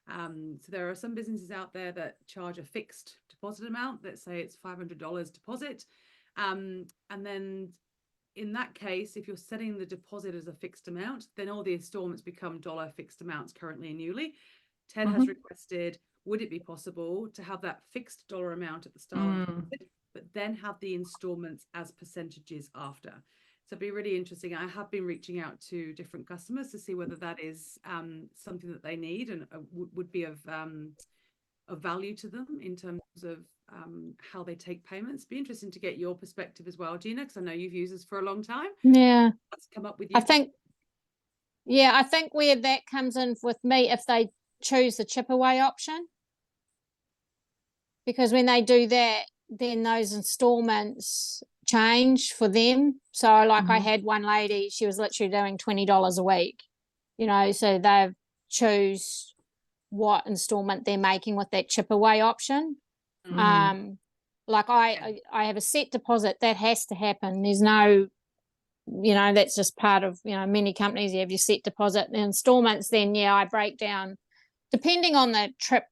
So there are some businesses out there that charge a fixed deposit amount. Let's say it's $500 deposit, and then in that case, if you're setting the deposit as a fixed amount, then all the installments become dollar fixed amounts currently in YouLi. Ted has requested, would it be possible to have that fixed dollar amount at the start, but then have the installments as percentages after? So it'd be really interesting. I have been reaching out to different customers to see whether that is something that they need and would be of value to them in terms of how they take payments. Be interesting to get your perspective as well, Gina, because I know you've used this for a long time. Yeah, Let's come up with. I think Yeah, I think where that comes in with me, if they choose the chip away option, because when they do that, then those installments change for them. So like I had one lady, she was literally doing $20 a week, you know, so they choose what installment they're making with that chip away option. Like I have a set deposit that has to happen. There's no, you know, that's just part of, you know, many companies, you have your set deposit. The installments, then yeah, I break down depending on the trip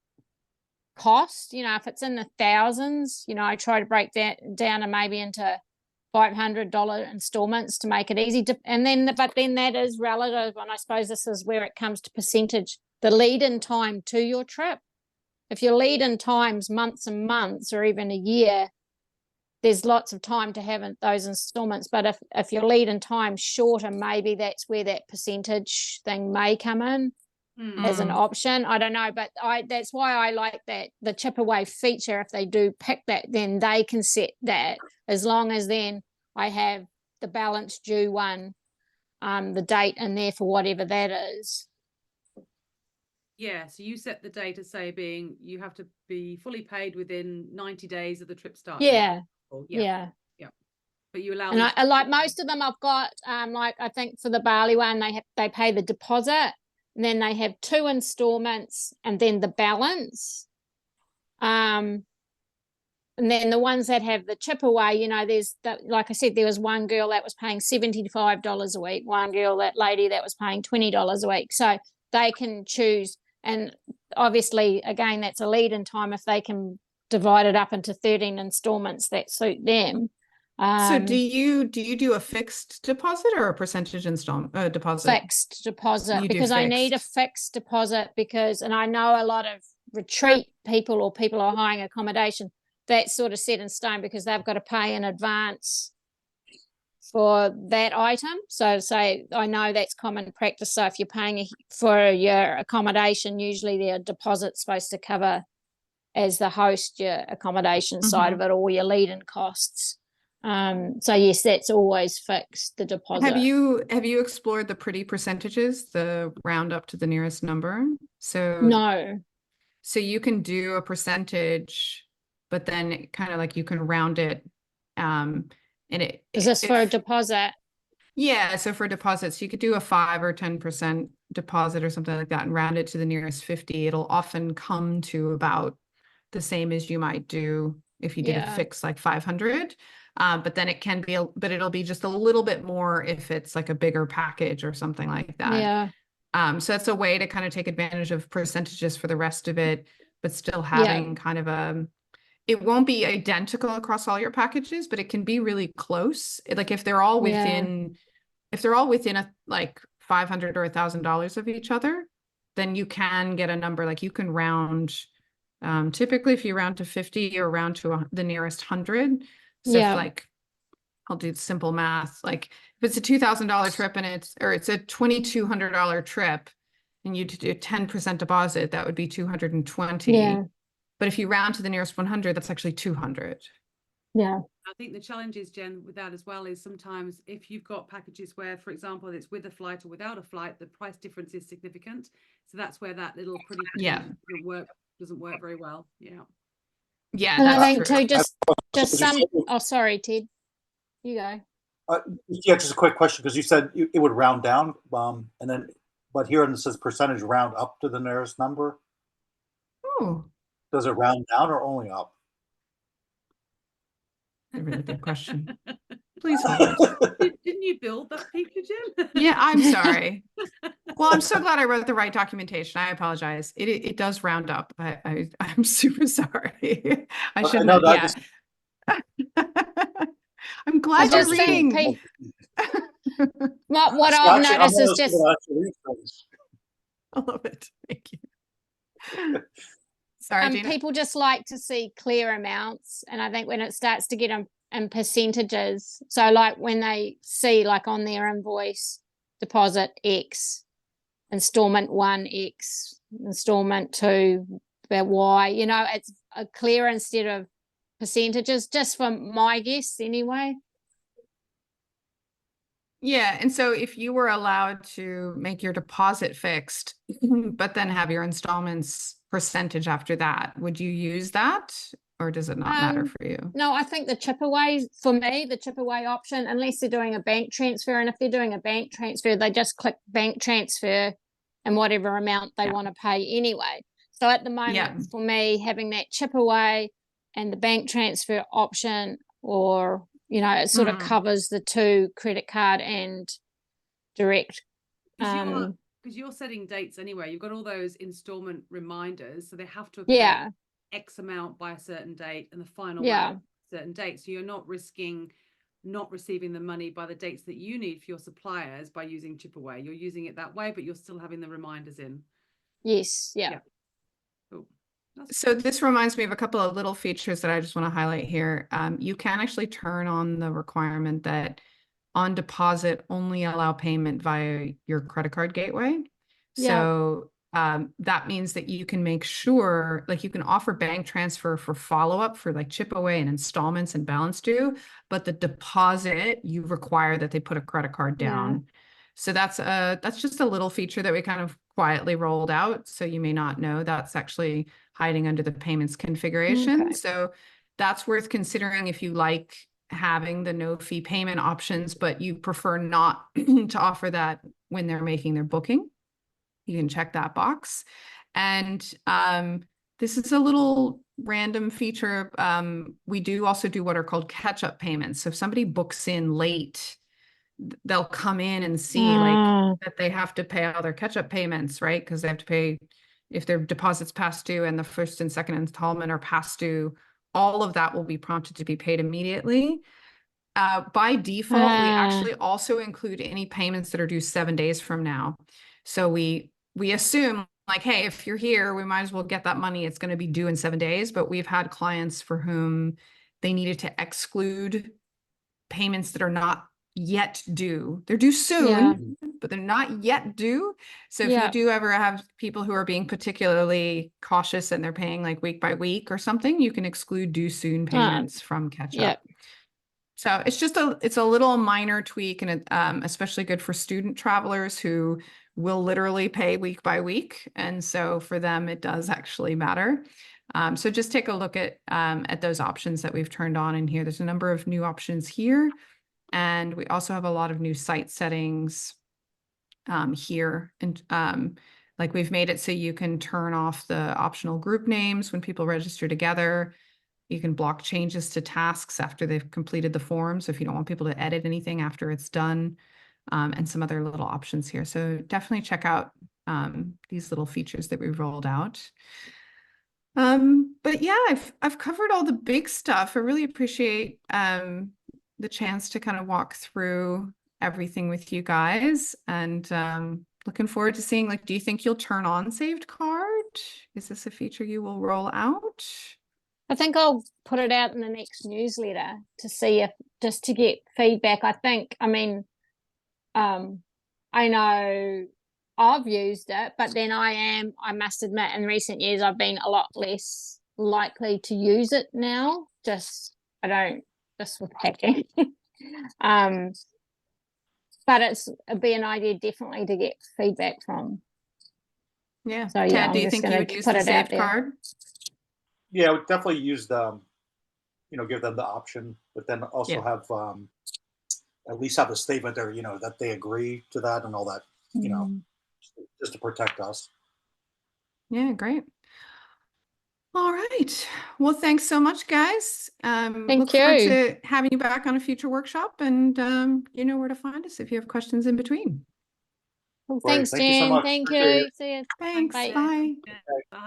cost. You know, if it's in the thousands, you know, I try to break that down and maybe into $500 installments to make it easy to, and then but then that is relative, and I suppose this is where it comes to percentage, the lead-in time to your trip. If your lead-in time's months and months or even a year, there's lots of time to have those installments. But if your lead-in time's shorter, maybe that's where that percentage thing may come in as an option. I don't know, but that's why I like that the chip away feature. If they do pick that, then they can set that, as long as then I have the balance due one, the date in there for whatever that is. Yeah, so you set the date as say being you have to be fully paid within 90 days of the trip start. Yeah. Yeah. But you allow, and I like most of them I've got, like I think for the Bali one, they pay the deposit, and then they have 2 installments and then the balance. And then the ones that have the chip away, you know, there's that, like I said, there was one girl that was paying $75 a week, one girl, that lady that was paying $20 a week. So they can choose, and obviously again that's a lead-in time if they can divide it up into 13 installments that suit them. So do you do a fixed deposit or a percentage deposit? Fixed deposit, because I need a fixed. fixed deposit, because, and I know a lot of retreat people or people who are hiring accommodation, that's sort of set in stone because they've got to pay in advance for that item. So say, I know that's common practice. So if you're paying for your accommodation, usually their deposit's supposed to cover, as the host, your accommodation side of it, or your lead-in costs. So yes, that's always fixed, the deposit. Have you explored the pretty percentages, the round up to the nearest number? So no. So you can do a percentage, but then kind of like you can round it. And Is this for a deposit? Yeah, so for deposits, you could do a 5 or 10% deposit or something like that and round it to the nearest 50. It'll often come to about the same as you might do if you did a fix like 500. But then it can be, but it'll be just a little bit more if it's like a bigger package or something like that. Yeah. So that's a way to kind of take advantage of percentages for the rest of it, but still having kind of it won't be identical across all your packages, but it can be really close. Like if they're all within, a like $500 or $1,000 of each other, then you can get a number, like you can round. Typically if you round to 50 or round to the nearest 100. So if like, I'll do simple math, like if it's a $2,000 trip and it's a $2,200 trip and you do 10% deposit, that would be 220. Yeah. But if you round to the nearest 100, that's actually 200. Yeah. I think the challenge is, Jen, with that as well, is sometimes if you've got packages where, for example, it's with a flight or without a flight, the price difference is significant. So that's where that little pretty doesn't work very well. Yeah, and that's I think true. too, just some. Oh, sorry, Ted. You go. Yeah, just a quick question, because you said it would round down, and then, but here it says percentage round up to the nearest number. Oh, does it round down or only up? A really good question. Please hold. Didn't you build that feature, Jim? Yeah, I'm sorry. Well, I'm so glad I wrote the right documentation. I apologize. It does round up. I'm super sorry. I should know. Yeah. I'm glad you're reading. What I've noticed is just. I love it. Thank you. Sorry, Gina. People just like to see clear amounts, and I think when it starts to get them in percentages, so like when they see like on their invoice deposit X, installment 1 X, installment 2 Y, you know, it's a clear instead of percentages, just from my guess anyway. Yeah, and so if you were allowed to make your deposit fixed, but then have your installments percentage after that, would you use that, or does it not matter for you? No, I think the chip away, for me, the chip away option, unless they're doing a bank transfer, and if they're doing a bank transfer, they just click bank transfer and whatever amount they Yeah. want to pay anyway. So at the moment, Yeah. for me, having that chip away and the bank transfer option, or, you know, it sort of covers the two, credit card and direct. Because you're setting dates anyway. You've got all those installment reminders, so they have to Yeah. pay X amount by a certain date and the final Yeah. amount by a certain date. So you're not risking not receiving the money by the dates that you need for your suppliers by using chip away. You're using it that way, but you're still having the reminders in. Yes. Yeah. Yeah. Cool. So this reminds me of a couple of little features that I just want to highlight here. You can actually turn on the requirement that on deposit only allow payment via your credit card gateway. So that means that you can make sure, like you can offer bank transfer for follow-up for like chip away and installments and balance due, but the deposit, you require that they put a credit card down. So that's just a little feature that we kind of quietly rolled out. So you may not know that's actually hiding under the payments configuration. Okay. So that's worth considering if you like having the no fee payment options, but you prefer not to offer that when they're making their booking. You can check that box. And this is a little random feature. We do also do what are called catch-up payments. So if somebody books in late, they'll come in and see like that they have to pay all their catch-up payments, right? Because they have to pay if their deposit's past due and the first and second installment are past due, all of that will be prompted to be paid immediately. By default, we actually also include any payments that are due 7 days from now. So we assume like, hey, if you're here, we might as well get that money. It's going to be due in 7 days. But we've had clients for whom they needed to exclude payments that are not yet due. They're due soon, but they're not yet due. So if you do ever have people who are being particularly cautious and they're paying like week by week or something, you can exclude due soon payments from catch up. So it's just it's a little minor tweak, and it, especially good for student travelers who will literally pay week by week. And so for them, it does actually matter. So just take a look at those options that we've turned on in here. There's a number of new options here. And we also have a lot of new site settings here. And like we've made it so you can turn off the optional group names when people register together. You can block changes to tasks after they've completed the form. So if you don't want people to edit anything after it's done, and some other little options here. So definitely check out these little features that we've rolled out. But yeah, I've covered all the big stuff. I really appreciate the chance to kind of walk through everything with you guys, and looking forward to seeing, like, do you think you'll turn on saved card? Is this a feature you will roll out? I think I'll put it out in the next newsletter to see if, just to get feedback. I mean, I know I've used it, but then I must admit, in recent years, I've been a lot less likely to use it now. Just with packing. But it'd be an idea definitely to get feedback from. Yeah. So Ted, do you think you would use the saved card? Yeah, I would definitely use the, give them the option, but then also have at least have a statement there, that they agree to that and all that, just to protect us. Yeah, great. All right. Well, thanks so much, guys. Look forward to having you back on a future workshop, and you know where to find us if you have questions in between. Well, thanks, Jen. You so much. Thank Appreciate you. it. See you. Thanks. Bye. Bye. Bye.